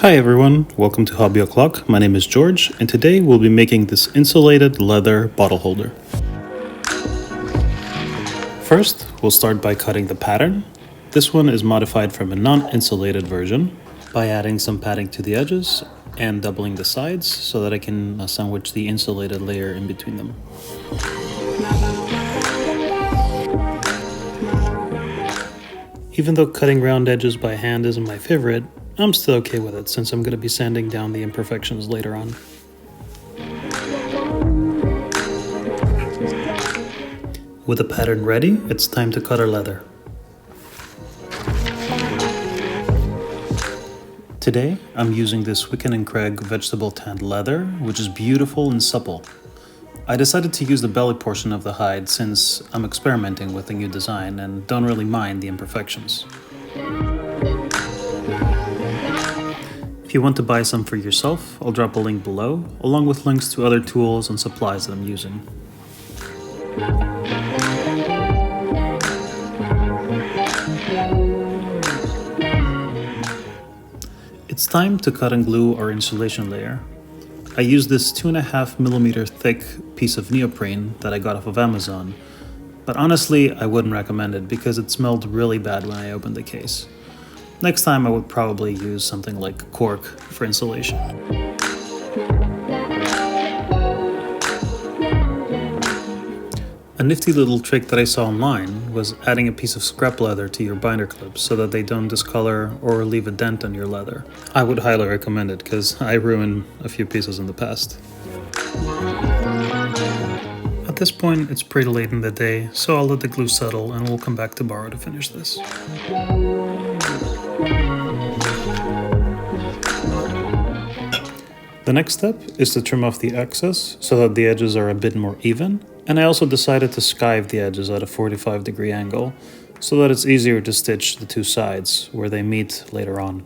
Hi everyone, welcome to Hobby O'Clock. My name is George, and today we'll be making this insulated leather bottle holder. First, we'll start by cutting the pattern. This one is modified from a non-insulated version by adding some padding to the edges and doubling the sides so that I can sandwich the insulated layer in between them. Even though cutting round edges by hand isn't my favorite, I'm still okay with it since I'm going to be sanding down the imperfections later on. With the pattern ready, it's time to cut our leather. Today, I'm using this Wickett Craig vegetable tanned leather, which is beautiful and supple. I decided to use the belly portion of the hide since I'm experimenting with a new design and don't really mind the imperfections. If you want to buy some for yourself, I'll drop a link below, along with links to other tools and supplies that I'm using. It's time to cut and glue our insulation layer. I used this 2.5mm thick piece of neoprene that I got off of Amazon, but honestly I wouldn't recommend it because it smelled really bad when I opened the case. Next time I would probably use something like cork for insulation. A nifty little trick that I saw online was adding a piece of scrap leather to your binder clips so that they don't discolor or leave a dent on your leather. I would highly recommend it because I ruined a few pieces in the past. At this point it's pretty late in the day, so I'll let the glue settle and we'll come back tomorrow to finish this. The next step is to trim off the excess so that the edges are a bit more even, and I also decided to skive the edges at a 45-degree angle so that it's easier to stitch the two sides where they meet later on.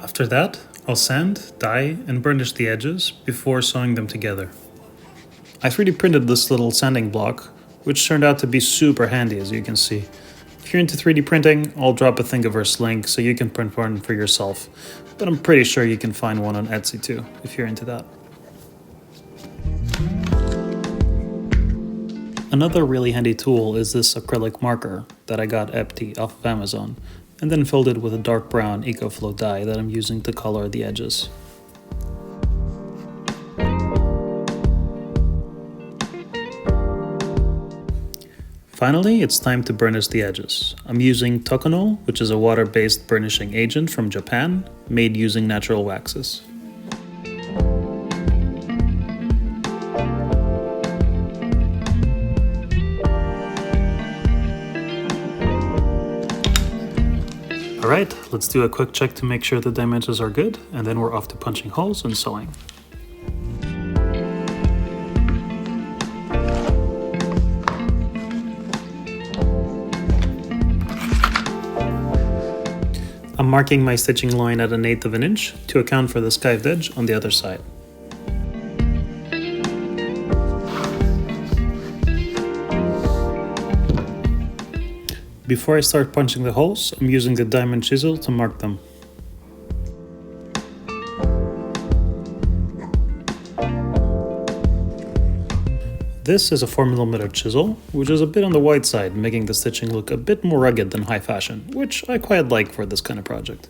After that, I'll sand, dye, and burnish the edges before sewing them together. I 3D printed this little sanding block, which turned out to be super handy, as you can see. If you're into 3D printing, I'll drop a Thingiverse link so you can print one for yourself, but I'm pretty sure you can find one on Etsy too, if you're into that. Another really handy tool is this acrylic marker that I got empty off of Amazon, and then filled it with a dark brown EcoFlow dye that I'm using to color the edges. Finally, it's time to burnish the edges. I'm using Tokonol, which is a water-based burnishing agent from Japan, made using natural waxes. Alright, let's do a quick check to make sure the dimensions are good, and then we're off to punching holes and sewing. I'm marking my stitching line at 1/8 of an inch to account for the skived edge on the other side. Before I start punching the holes, I'm using the diamond chisel to mark them. This is a 4mm chisel, which is a bit on the wide side, making the stitching look a bit more rugged than high fashion, which I quite like for this kind of project.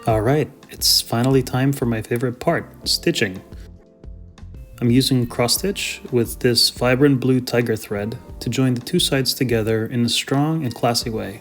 Alright, it's finally time for my favorite part, stitching. I'm using cross stitch with this vibrant blue tiger thread to join the two sides together in a strong and classy way.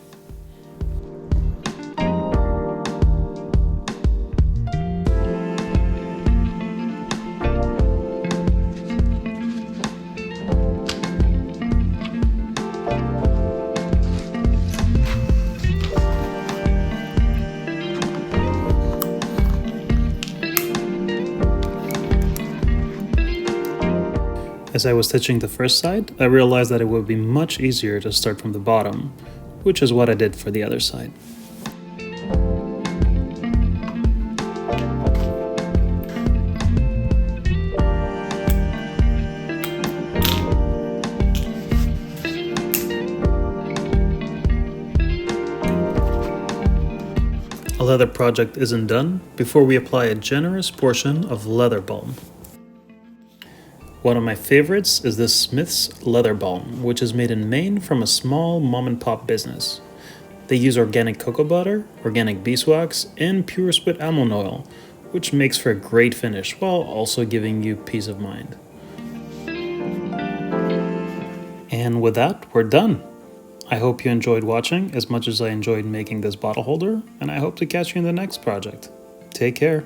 As I was stitching the first side, I realized that it would be much easier to start from the bottom, which is what I did for the other side. leather project isn't done before we apply a generous portion of leather balm. One of my favorites is this Smith's Leather Balm, which is made in Maine from a small mom-and-pop business. They use organic cocoa butter, organic beeswax, and pure split almond oil, which makes for a great finish while also giving you peace of mind. And with that, we're done. I hope you enjoyed watching as much as I enjoyed making this bottle holder, and I hope to catch you in the next project. Take care.